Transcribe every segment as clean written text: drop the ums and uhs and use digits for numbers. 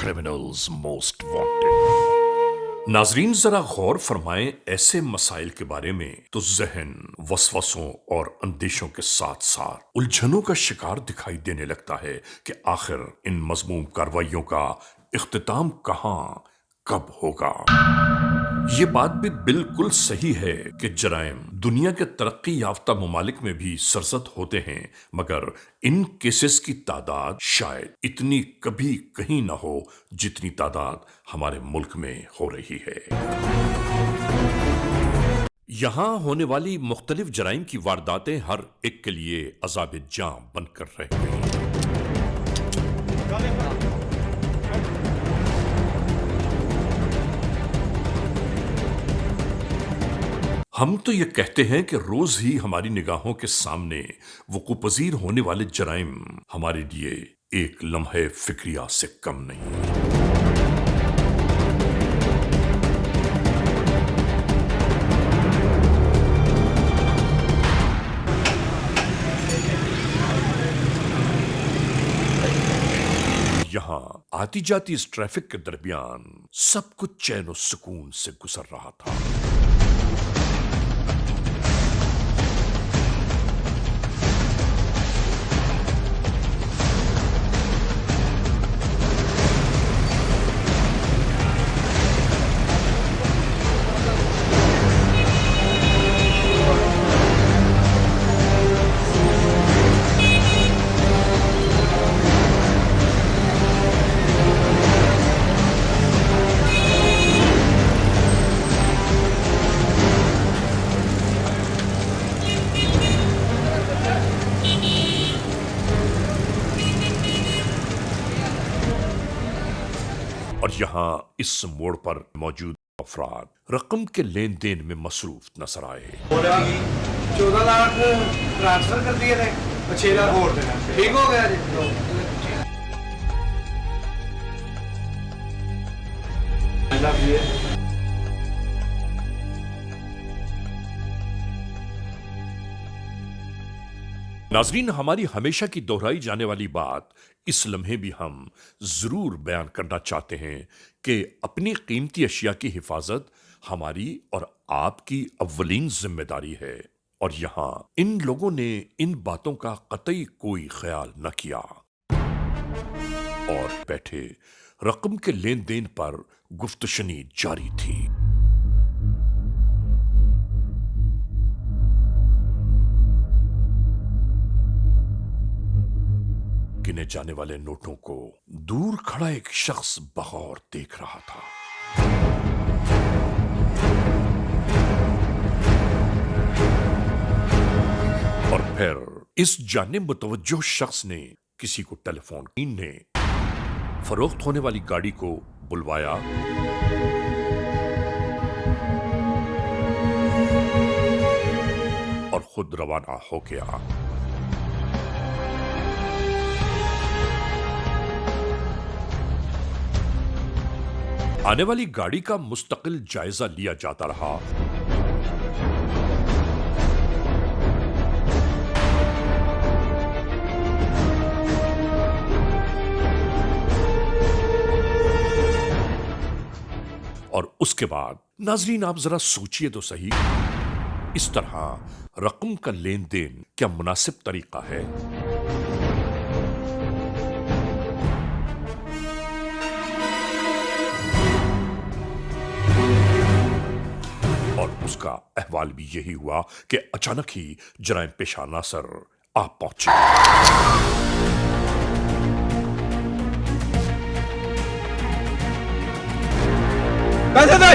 Criminals most wanted. नाजरीन जरा गौर फरमाएं ऐसे मसाइल के बारे में तो जहन वसवसों और अंदेशों के साथ साथ उलझनों का शिकार दिखाई देने लगता है कि आखिर इन मजमूम कार्रवाइयों का इख्तिताम कहां कब होगा। ये बात भी बिल्कुल सही है कि जराइम दुनिया के तरक्की याफ्ता ममालिक में भी सरजद होते हैं, मगर इन केसेस की तादाद शायद इतनी कभी कहीं ना हो जितनी तादाद हमारे मुल्क में हो रही है। यहां होने वाली मुख्तलिफ जराइम की वारदातें हर एक के लिए अजाब जां बनकर रह गई। हम तो ये कहते हैं कि रोज ही हमारी निगाहों के सामने वक़ूअ-पज़ीर होने वाले जराइम हमारे लिए एक लम्हे फिक्रिया से कम नहीं। यहां आती जाती इस ट्रैफिक के दरमियान सब कुछ चैन और सुकून से गुजर रहा था। और यहाँ इस मोड़ पर मौजूद अफराद रकम के लेन देन में मसरूफ नजर आए। 14 लाख ट्रांसफर कर दिए थे, 6 लाख और देना, ठीक हो गया जी। नाजरीन, हमारी हमेशा की दोहराई जाने वाली बात इस लम्हे भी हम जरूर बयान करना चाहते हैं कि अपनी कीमती अशिया की हिफाजत हमारी और आपकी अव्वलीन जिम्मेदारी है। और यहां इन लोगों ने इन बातों का कतई कोई ख्याल न किया और बैठे रकम के लेन देन पर गुफ्तशनी जारी थी। गिने जाने वाले नोटों को दूर खड़ा एक शख्स बगौर देख रहा था। और फिर इस जानिब मुतवज्जो शख्स ने किसी को टेलीफोन ने फरोख्त होने वाली गाड़ी को बुलवाया और खुद रवाना हो गया। आने वाली गाड़ी का मुस्तकिल जायजा लिया जाता रहा। और उसके बाद नाजरीन, आप जरा सोचिए तो सही, इस तरह रकम का लेन देन क्या मुनासिब तरीका है? और उसका अहवाल भी यही हुआ कि अचानक ही जराइम पेशा नासर आ पहुंचे। पैसे दे।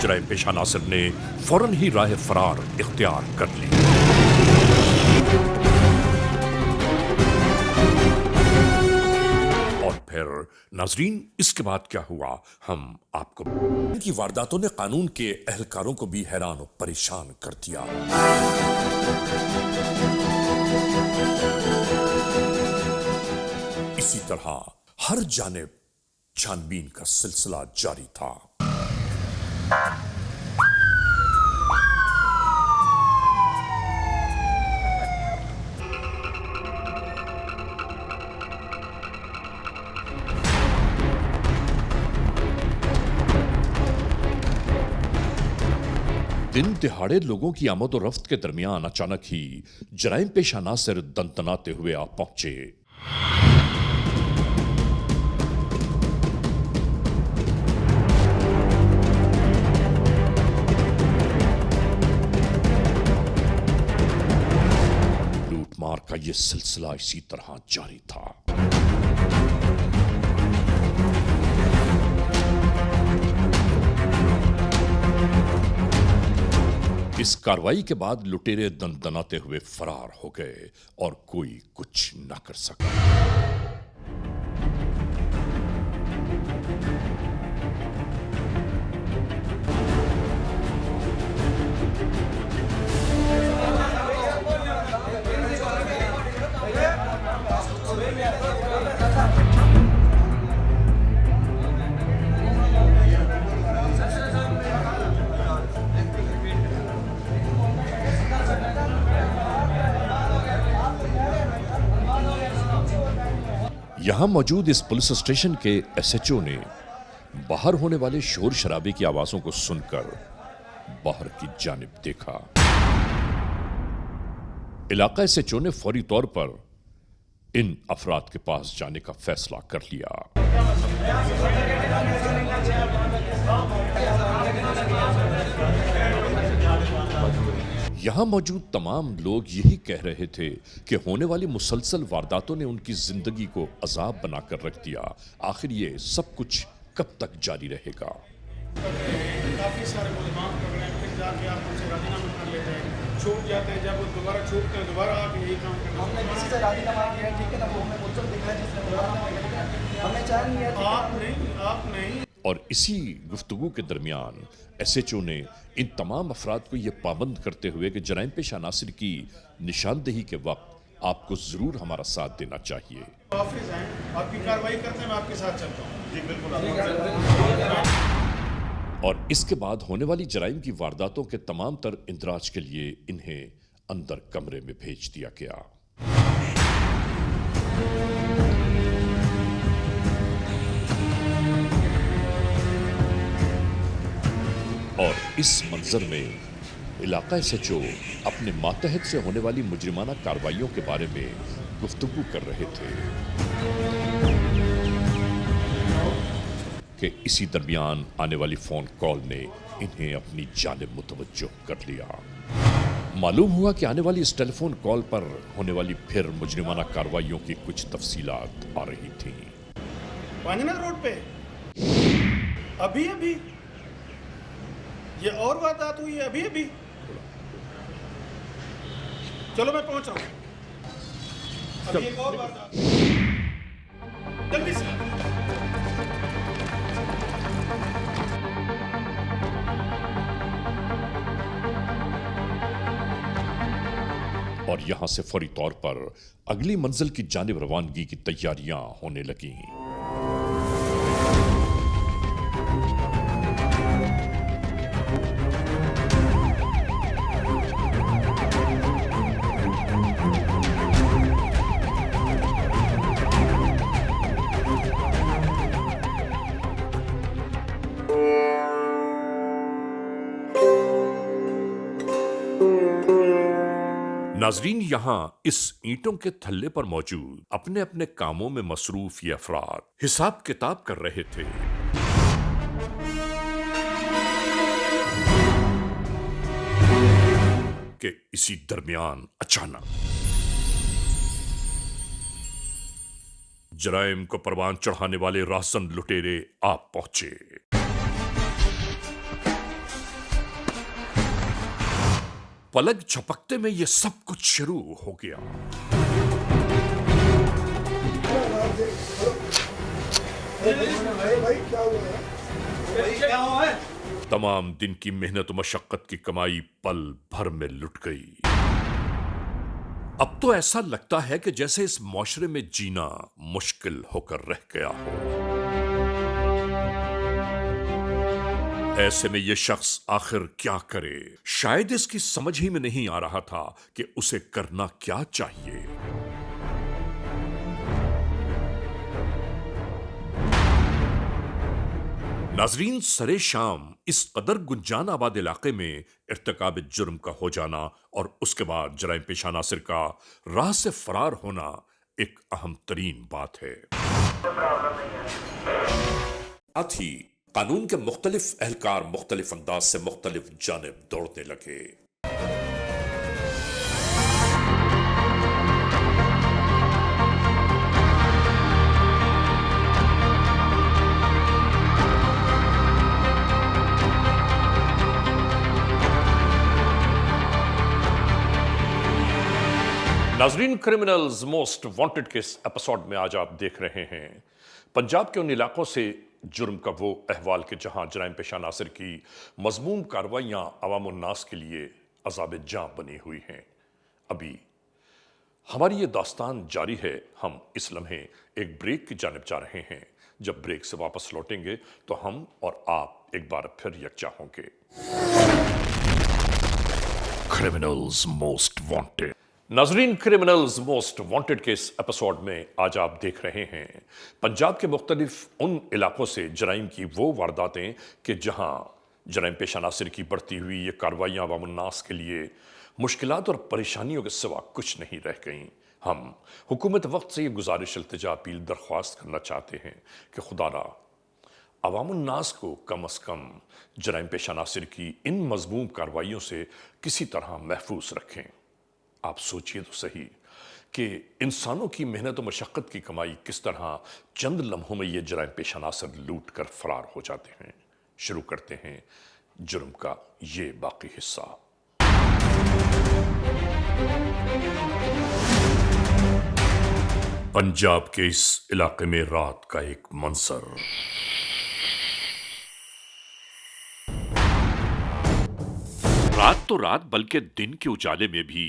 जराइम पेशा नासिर ने फौरन ही राह फरार इख्तियार कर ली। और फिर नाजरीन, इसके बाद क्या हुआ हम आपको इनकी वारदातों ने कानून के अहलकारों को भी हैरान और परेशान कर दिया। इसी तरह हर जानिब छानबीन का सिलसिला जारी था। दिन दिहाड़े लोगों की आमद और रफ्त के दरमियान अचानक ही जराइम पेशा नासिर दंदनाते हुए आ पहुंचे। लूटमार का यह सिलसिला इसी तरह जारी था। इस कार्रवाई के बाद लुटेरे दंदनाते हुए फरार हो गए और कोई कुछ न कर सका। यहां मौजूद इस पुलिस स्टेशन के एसएचओ ने बाहर होने वाले शोर शराबे की आवाजों को सुनकर बाहर की जानिब देखा। इलाका एसएचओ ने फौरी तौर पर इन अफराद के पास जाने का फैसला कर लिया। यहां मौजूद तमाम लोग यही कह रहे थे कि होने वाली मुसलसल वारदातों ने उनकी जिंदगी को अजाब बनाकर रख दिया। आखिर ये सब कुछ कब तक जारी रहेगा? काफ़ी सारे मुलजमान पकड़े हैं, फिर जाके आप उनसे राजीनामा कर लेते हैं, छूट जाते हैं। जब वो दोबारा छूटते हैं दोबारा आके यही काम करते हैं। हमने किसी से राजीनामा किया, ठीक है ना, वो हमें मुझसे दिखा है जिसने राजीनामा किया, हमने चाह नहीं है। आप नहीं। और इसी गुफ्तगू के दरमियान एसएचओ ने इन तमाम अफराद को यह पाबंद करते हुए कि जराइम पेशा नासिर की निशानदेही के वक्त आपको जरूर हमारा साथ देना चाहिए। ऑफिस हैं, आपकी कार्रवाई करते हैं, मैं आपके साथ चलता हूँ। जी बिल्कुल। और इसके बाद होने वाली जराइम की वारदातों के तमाम तर इंदराज के लिए इन्हें अंदर कमरे में भेज दिया गया। और इस मंजर में इलाका एसएचओ अपने मातहत से होने वाली मुजरिमाना कार्रवाइयों के बारे में गुफ्तगू कर रहे थे कि इसी दरमियान आने वाली फोन कॉल ने इन्हें अपनी जानिब मुतवज्जो कर लिया। मालूम हुआ कि आने वाली इस टेलीफोन कॉल पर होने वाली फिर मुजरिमाना कार्रवाइयों की कुछ तफसीलात आ रही थीं। वांजनाथ रोड पे अभी ये और वारदात हुई है अभी। चलो मैं पहुंच रहा हूं। अभी एक और वारदात, जल्दी से। और यहां से फौरी तौर पर अगली मंजिल की जानिब रवानगी की तैयारियां होने लगीं। नाजरीन, यहां इस ईंटों के थल्ले पर मौजूद अपने अपने कामों में मसरूफ ये अफराद हिसाब किताब कर रहे थे कि इसी दरमियान अचानक जराइम को परवान चढ़ाने वाले राहसन लुटेरे आप पहुंचे। पलक झपकते में यह सब कुछ शुरू हो गया। तमाम दिन की मेहनत और मशक्कत की कमाई पल भर में लुट गई। अब तो ऐसा लगता है कि जैसे इस माशरे में जीना मुश्किल होकर रह गया हो। ऐसे में यह शख्स आखिर क्या करे? शायद इसकी समझ ही में नहीं आ रहा था कि उसे करना क्या चाहिए। नाजरीन, सरे शाम इस कदर गुंजान आबाद इलाके में इर्तिकाब जुर्म का हो जाना और उसके बाद जराइम पेशा नासिर का राह से फरार होना एक अहम तरीन बात है। साथ ही कानून के मुख्तलिफ एहलकार मुख्तलिफ अंदाज से मुख्तलिफ जानिब दौड़ने लगे। नाजरीन, क्रिमिनल्स मोस्ट वांटेड के इस एपिसोड में आज आप देख रहे हैं पंजाब के उन इलाकों से जुर्म का वो अहवाल के जहां जराइम पेशा नासिर की मजमूम कार्रवाइयां अवाम उन्नास के लिए अजाब जां बनी हुई हैं। अभी हमारी ये दास्तान जारी है। हम इस लम्हे एक ब्रेक की जानिब जा रहे हैं। जब ब्रेक से वापस लौटेंगे तो हम और आप एक बार फिर यकजा होंगे। Criminals most wanted. नाजरीन, क्रिमिनल्स मोस्ट वांटेड के इस एपिसोड में आज आप देख रहे हैं पंजाब के मुख्तलिफ उन इलाकों से जराइम की वो वारदातें कि जहां जराइम पेशा नासिर की बढ़ती हुई ये कार्रवाइयां अवाम उन्नास के लिए मुश्किलात और परेशानियों के सिवा कुछ नहीं रह गईं। हम हुकूमत वक्त से ये गुजारिश, इल्तिजा, अपील, दरख्वास्त करना चाहते हैं कि खुदारा अवाम उन्नास को कम अज़ कम जराइम पेशा नासिर की इन मजमूम कार्रवाइयों से किसी तरह महफूज रखें। आप सोचिए तो सही कि इंसानों की मेहनत और मशक्क़त की कमाई किस तरह चंद लम्हों में ये जराइम पेशा नासिर लूट कर फरार हो जाते हैं। शुरू करते हैं जुर्म का ये बाकी हिस्सा। पंजाब के इस इलाके में रात का एक मंजर। रात तो रात, बल्कि दिन के उजाले में भी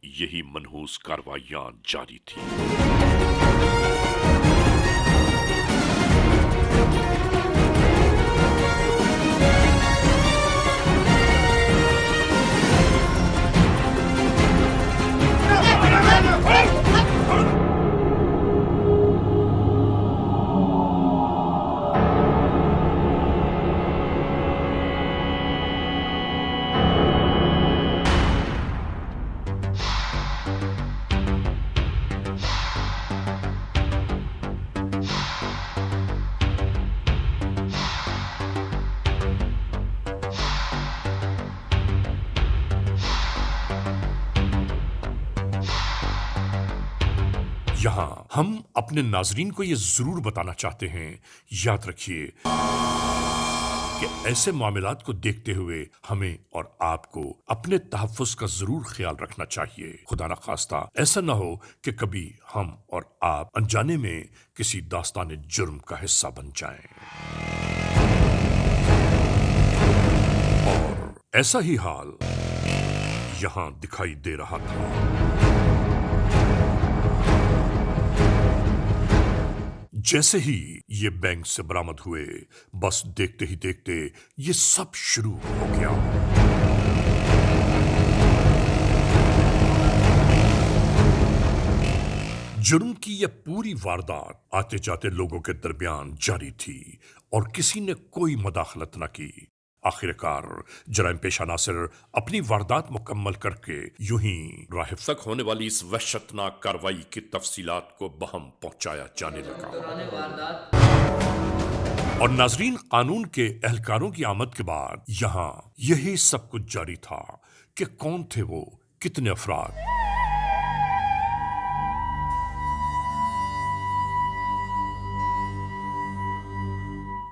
यही मनहूस कार्रवाइयां जारी थी। यहां हम अपने नाजरीन को यह जरूर बताना चाहते हैं, याद रखिए कि ऐसे मामलात को देखते हुए हमें और आपको अपने तहफ़्फ़ुज़ का जरूर ख्याल रखना चाहिए। खुदा न खास्ता ऐसा ना हो कि कभी हम और आप अनजाने में किसी दास्तान जुर्म का हिस्सा बन जाएं। और ऐसा ही हाल यहां दिखाई दे रहा था। जैसे ही ये बैंक से बरामद हुए, बस देखते ही देखते ये सब शुरू हो गया। जुर्म की यह पूरी वारदात आते जाते लोगों के दरमियान जारी थी और किसी ने कोई मदाखलत न की। आखिरकार जराइम पेशा नासिर अपनी वारदात मुकम्मल करके यूं ही राहिब तक होने वाली इस वहशतनाक कार्रवाई की तफसीलात को बहम पहुंचाया जाने लगा। और नाजरीन, कानून के एहलकारों की आमद के बाद यहां यही सब कुछ जारी था कि कौन थे वो, कितने अफराद,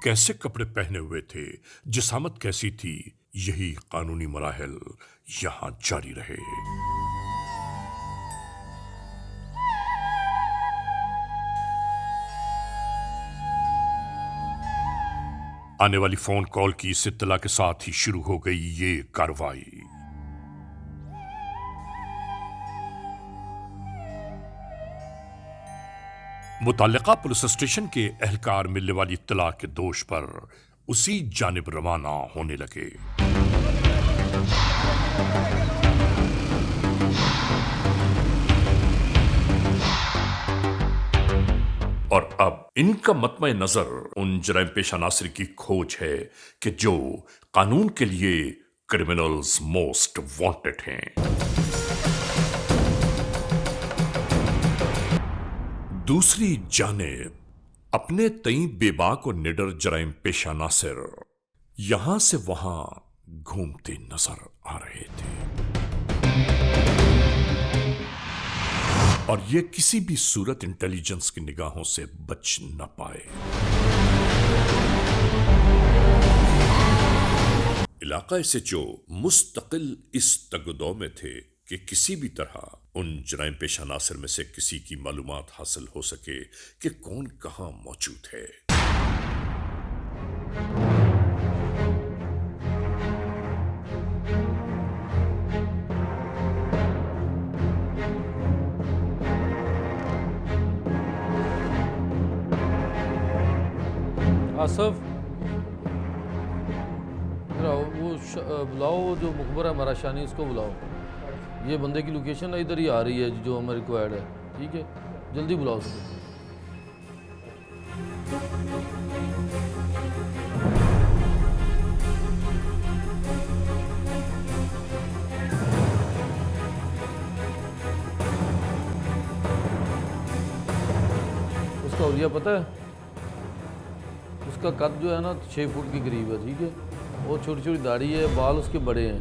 कैसे कपड़े पहने हुए थे, जिसामत कैसी थी, यही कानूनी मराहल यहां जारी रहे। आने वाली फोन कॉल की इस इत्तला के साथ ही शुरू हो गई ये कार्रवाई। मुताल्लिका पुलिस स्टेशन के एहलकार मिलने वाली इत्तला के दोष पर उसी जानिब रवाना होने लगे। और अब इनका मतमे नजर उन जराइम पेशा नासिर की खोज है कि जो कानून के लिए क्रिमिनल्स मोस्ट वांटेड हैं। दूसरी जानिब अपने तई बेबाक और निडर जराइम पेशा नासिर यहां से वहां घूमते नजर आ रहे थे और ये किसी भी सूरत इंटेलिजेंस की निगाहों से बच न पाए। इलाका से जो मुस्तकिल इस तगदो में थे कि किसी भी तरह उन जराइम पेशा नासिर में से किसी की मालूमात हासिल हो सके कि कौन कहां मौजूद है। आसफ, बुलाओ जो मुखबर है हमारा शानी, उसको बुलाओ। ये बंदे की लोकेशन इधर ही आ रही है जो हमें रिक्वायर्ड है। ठीक है, जल्दी बुलाओ उसको। उसका हुलिया पता है? उसका कद जो है ना 6 फुट के करीब है। ठीक है, और छोटी छोटी दाढ़ी है, बाल उसके बड़े हैं,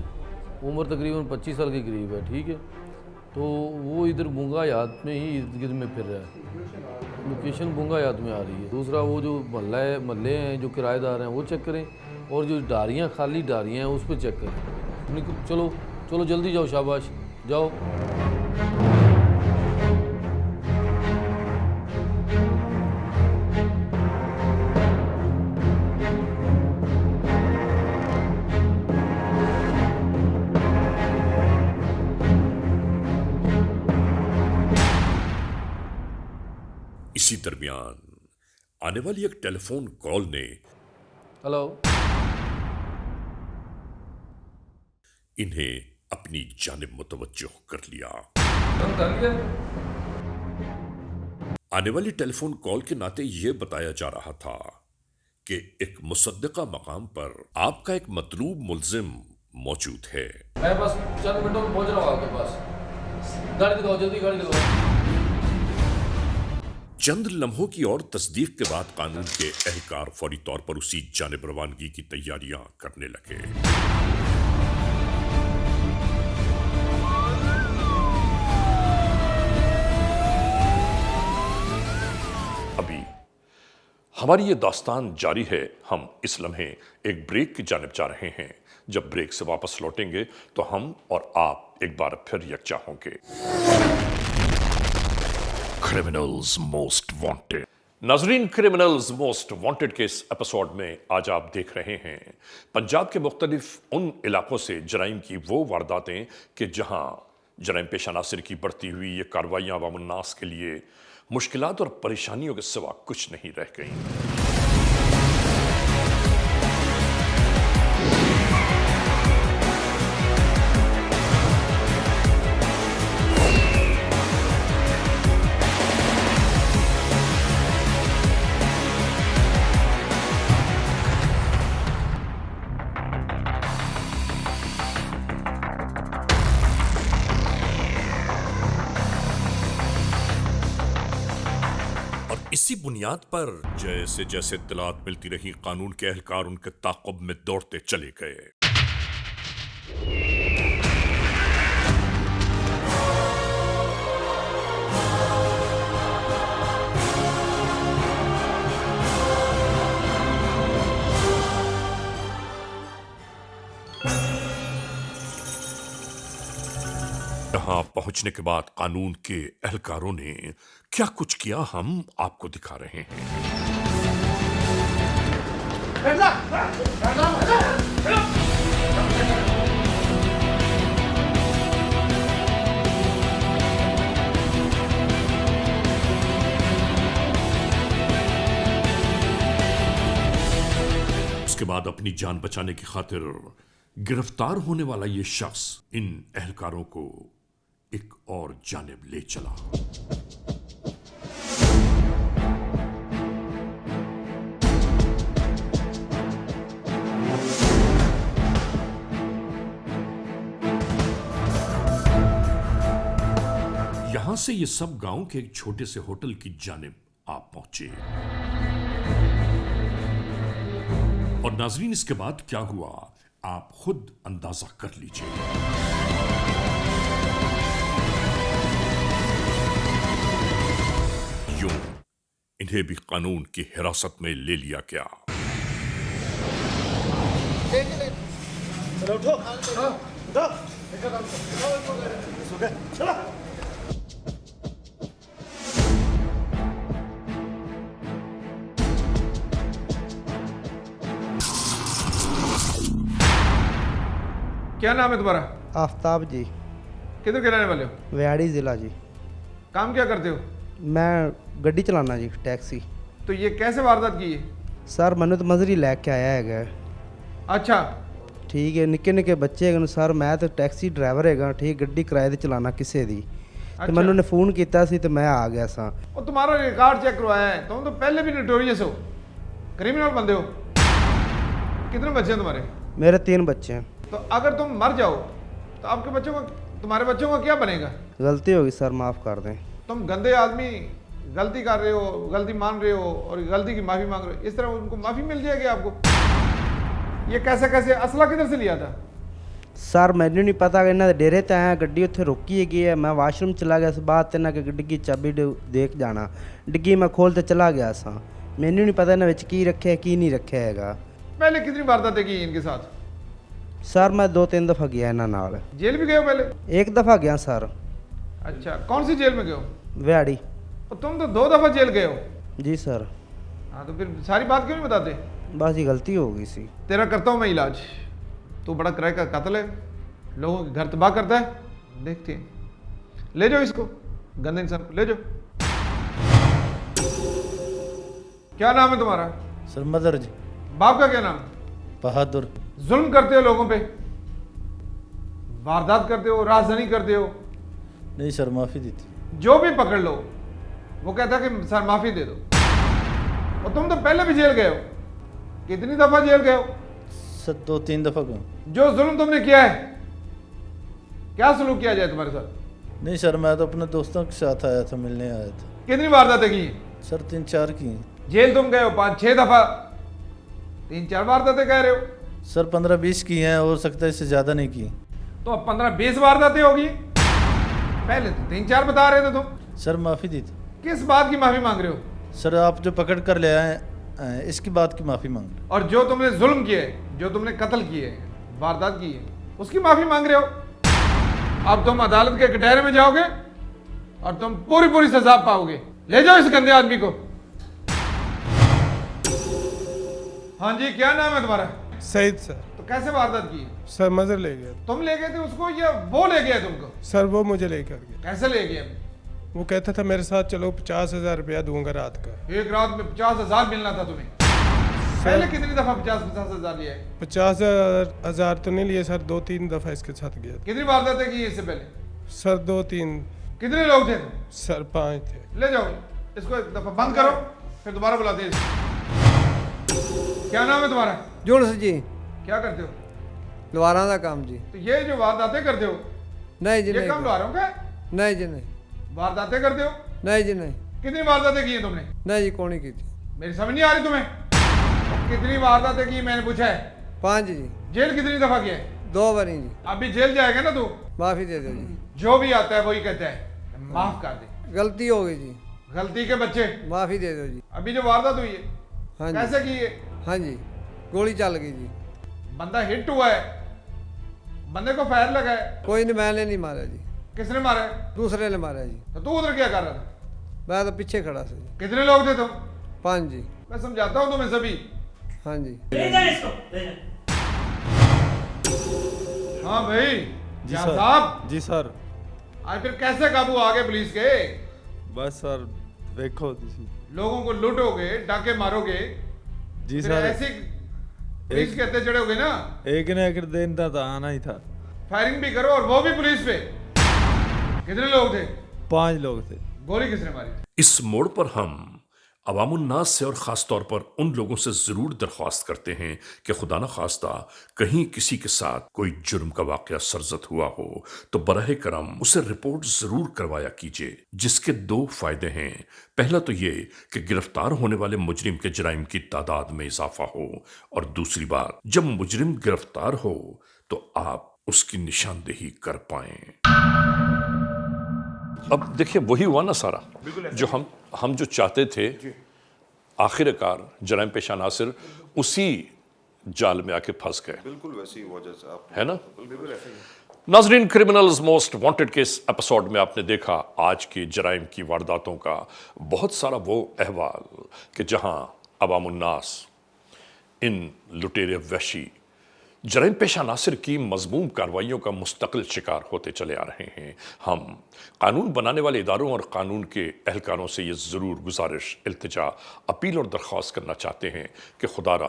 उम्र तकरीबन 25 साल के करीब है। ठीक है, तो वो इधर बुंगायात में ही इर्द गिर्द में फिर रहा है। लोकेशन बुंगायात में आ रही है। दूसरा वो जो महल्ले हैं जो किराएदार हैं वो चेक करें, और जो डारियाँ खाली डारियाँ हैं उस पर चेक करें। चलो चलो जल्दी जाओ, शाबाश जाओ। इसी दरमियान आने वाली एक टेलीफोन कॉल ने हेलो, इन्हें अपनी जानिब मुतवज्जो कर लिया। आने वाली टेलीफोन कॉल के नाते यह बताया जा रहा था कि एक मुसद्दिका मकाम पर आपका एक मतलूब मुल्जिम मौजूद है। मैं बस चंद मिनटों में पहुंच रहा हूँ आपके पास। गाड़ी दिखाओ, जल्दी गाड़ी दिखाओ। चंद लम्हों की और तस्दीक के बाद कानून के एहलकार फौरी तौर पर उसी जानिब रवानगी की तैयारियां करने लगे। अभी हमारी ये दास्तान जारी है। हम इस लम्हे एक ब्रेक की जानिब जा रहे हैं। जब ब्रेक से वापस लौटेंगे तो हम और आप एक बार फिर यकजा होंगे। Criminals most wanted. नाजरीन, क्रिमिनल्स मोस्ट वांटेड के इस एपिसोड में आज आप देख रहे हैं पंजाब के मुख्तलिफ उन इलाकों से जराइम की वो वारदातें कि जहां जराइम पेशा नासिर की बढ़ती हुई ये कार्रवाइयां अवामुन्नास के लिए मुश्किलात और परेशानियों के सिवा कुछ नहीं रह गई। इसी बुनियाद पर जैसे जैसे इत्तलात मिलती रही, कानून के एहलकार उनके ताक़ुब में दौड़ते चले गए। यहां पहुंचने के बाद कानून के एहलकारों ने क्या कुछ किया, हम आपको दिखा रहे हैं। उसके बाद अपनी जान बचाने की खातिर गिरफ्तार होने वाला ये शख्स इन एहलकारों को एक और जानिब ले चला। से ये सब गांव के एक छोटे से होटल की जानिब आप पहुंचे। और नाजरीन, इसके बाद क्या हुआ आप खुद अंदाजा कर लीजिए। यूं इन्हें भी कानून की हिरासत में ले लिया गया। क्या नाम है तुम्हारा? आफ्ताब जी, किधर के रहने वाले हो? व्याड़ी ज़िला जी। काम क्या करते हो? मैं गड्डी चलाना जी, टैक्सी। तो ये कैसे वारदात की है? सर मैंने तो मजरी लैके आया है। अच्छा, ठीक है, निक्के निक्के बच्चे हैं सर, मैं तो टैक्सी ड्राइवर हैगा, ठीक, गड्डी किराए ते चलाना किसी दी। अच्छा। तो मैंने उन्हें फ़ोन किया सी तो मैं आ गया सा। और तुम्हारा रिकॉर्ड चेक करवाया है, तुम तो पहले भी नोटोरियस हो, क्रिमिनल बंदे हो। कितने बच्चे हैं तुम्हारे? मेरे 3 बच्चे हैं। तो अगर तुम मर जाओ तो आपके बच्चों का, तुम्हारे बच्चों का क्या बनेगा? गलती होगी सर, माफ़ कर दें। तुम गंदे आदमी गलती कर रहे हो, गलती मान रहे हो और गलती की माफ़ी मांग रहे हो, इस तरह उनको माफ़ी मिल जाएगी आपको। ये कैसे कैसे असला किधर से लिया था? सर मैंने नहीं पता कि इन्हों के डेरे ते आया, गड्डी उत्थे रुकी हैगी है, मैं वाशरूम चला गया, बाद ते इन्होंने डिग्गी चाबी देख जाना, डिग्गी मैं खोल ते चला गया सा। मैंने नहीं पता इन्होंने की रखे है की नहीं रखे हैगा। पहले कितनी वारदातें की इनके साथ? सर मैं 2-3 दफ़ा गया इन्होंने नाल। जेल भी गए हो पहले? 1 दफ़ा गया सर। अच्छा, कौन सी जेल में गए हो? व्याड़ी। और तुम तो 2 दफ़ा जेल गए हो। जी सर। हाँ, तो फिर सारी बात क्यों नहीं बताते? बस ये गलती हो गई सी। तेरा करता हूँ मैं इलाज। तू बड़ा किराए का कातिल है, लोगों के घर तबाह करता है, देखते हैं। ले जाओ इसको, गंदे इंसान को ले जाओ। क्या नाम है तुम्हारा? सर मदर जी। बाप का क्या नाम? बहादुर। जुल्म करते हो लोगों पे, वारदात करते हो, राजधानी करते हो, नहीं सर, माफ़ी दी थी। जो भी पकड़ लो वो कहता है कि सर माफी दे दो। और तुम तो पहले भी जेल गए हो, कितनी दफा जेल गए हो? सर 2-3 दफ़ा गए। जो जुल्म तुमने किया है, क्या सलूक किया जाए तुम्हारे साथ? नहीं सर, मैं तो अपने दोस्तों के साथ आया था, मिलने आया था। कितनी वारदातें की? सर 3-4 की हैं। जेल तुम गए हो 5-6 दफा, 3-4 वारदातें कह रहे हो। सर 15-20 की हैं, हो सकता है इससे ज़्यादा नहीं की। तो अब 15-20 वारदातें होगी, पहले तो 3-4 बता रहे थे तुम। सर माफ़ी दी थी। किस बात की माफी मांग रहे हो? सर आप जो पकड़ कर ले आए इसकी बात की माफ़ी मांग रहे। और जो तुमने जुल्म किए, जो तुमने कत्ल किए, वारदात की है, उसकी माफी मांग रहे हो। अब तुम अदालत के कटहरे में जाओगे और तुम पूरी पूरी सजा पाओगे। ले जाओ इस गंदे आदमी को। हाँ जी, क्या नाम है तुम्हारा? सईद सर। तो कैसे वारदात की? सर मज़र ले गया। तुम ले गए थे उसको या वो ले गया तुमको? सर वो मुझे लेकर गया। कैसे ले गया? वो कहता था मेरे साथ चलो 50,000 रुपया दूंगा रात का। एक रात में 50,000 मिलना था तुम्हें। पहले कितनी दफा 50,000 लिया है? 50,000 तो नहीं लिए सर, 2-3 दफ़ा इसके साथ गया। कितनी वारदातें की इससे पहले? सर 2-3। कितने लोग थे? सर 5 थे। ले जाओ इसको, एक दफा बंद करो, फिर दोबारा बुलाते हैं। क्या नाम है तुम्हारा? जुल्स जी, क्या करते हो? लुहारा का काम जी। तो ये जो वारदातें करते हो, नहीं जी ये नहीं, काम लुहारों का? नहीं जी नहीं, वारदातें करते हो? नहीं जी नहीं, कितनी वारदातें की हैं तुमने? नहीं जी कौन की थी। मेरी समझ नहीं आ रही तुम्हें। कितनी वारदातें की मैंने पूछा है। 5 जी। जेल कितनी दफा किया है? 2 बारी जी। अभी जेल जाएगा ना तू? माफ़ी दे दो जी, जो भी आता है वही कहता है माफ कर दे। गलती हो गई जी, गलती के बच्चे। माफ़ी दे दो जी। अभी जो वारदात हुई है, हाँ जी, कैसे की है? हाँ जी, गोली चल गई जी। बंदा हिट हुआ है, बंदे को फायर लगा है, कोई ने, मैंने नहीं मारा जी, किसने मारा है? दूसरे ने मारा जी। तो तू उधर क्या कर रहा था? मैं तो पीछे खड़ा था जी। कितने लोग थे तुम? 5 जी। मैं समझाता हूँ तुम्हें सभी। हाँ जी। हाँ भाई जी जान सर। साहब, जी सर। आज फिर कैसे काबू आ गए पुलिस के? बस सर देखो तुसी। लोगों को लूटोगे, डाके मारोगे, जी फिर सर, ऐसे पुलिस के हत्थे चढ़ोगे ना। एक न एक दिन तो आना ही था। फायरिंग भी करो और वो भी पुलिस पे। कितने लोग थे? 5 लोग थे। गोली किसने मारी थी? इस मोड़ पर हम अवामुन्नास से और ख़ास तौर पर उन लोगों से ज़रूर दरख्वास्त करते हैं कि खुदा न खास्ता कहीं किसी के साथ कोई जुर्म का वाक़या सरजद हुआ हो तो बराह करम उसे रिपोर्ट ज़रूर करवाया कीजिए, जिसके 2 फ़ायदे हैं। पहला तो ये कि गिरफ्तार होने वाले मुजरिम के जराइम की तादाद में इजाफा हो, और दूसरी बात, जब मुजरिम गिरफ्तार हो तो आप उसकी निशानदेही कर पाएं। अब देखिए वही हुआ ना सारा जो हम जो चाहते थे, आखिरकार जराइम पेशा नासिर उसी जाल में आके फंस गए। बिल्कुल वैसे ही हुआ जैसे आप है ना। बिल्कुल ऐसे ही। नाजरीन, क्रिमिनल्स मोस्ट वांटेड के इस एपिसोड में आपने देखा आज की जराइम की वारदातों का बहुत सारा वो अहवाल कि जहां अवामुन्नास इन लुटेरे वहशी जराइम पेशा नासिर की मजमूम कार्रवाइयों का मुस्तकिल शिकार होते चले आ रहे हैं। हम कानून बनाने वाले इदारों और कानून के एहलकारों से ये ज़रूर गुजारिश, इल्तिजा, अपील और दरख्वास्त करना चाहते हैं कि खुदारा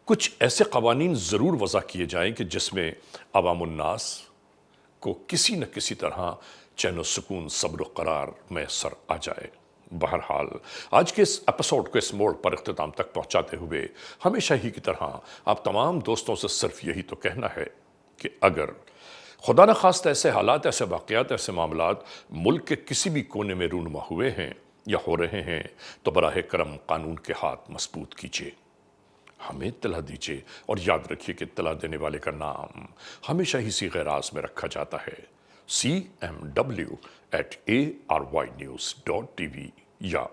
कुछ ऐसे कवानीन ज़रूर वज़ा किए जाएं कि जिसमें अवामुन्नास को किसी न किसी तरह चैन व सुकून, सब्र व करार मैसर आ जाए। बहरहाल आज के इस एपिसोड को इस मोड़ पर इख्तिताम तक पहुंचाते हुए हमेशा ही की तरह आप तमाम दोस्तों से सिर्फ यही तो कहना है कि अगर खुदा न खास्त ऐसे हालात, ऐसे वाक़यात, ऐसे मामलात मुल्क के किसी भी कोने में रूनुमा हुए हैं या हो रहे हैं तो बराह करम कानून के हाथ मजबूत कीजिए, हमें इत्तला दीजिए और याद रखिए कि इत्तला देने वाले का नाम हमेशा ही सीग़े राज में रखा जाता है, cmw@arYnews.tv, या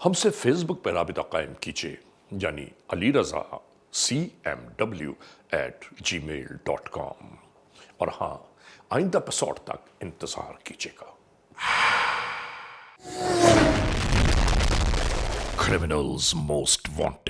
हमसे फेसबुक पर राबिता कायम कीजिए, यानी अली रज़ा cmw@gmail.com। और हाँ, आइंदा एपिसोड तक इंतज़ार कीजिएगा। Criminals most wanted.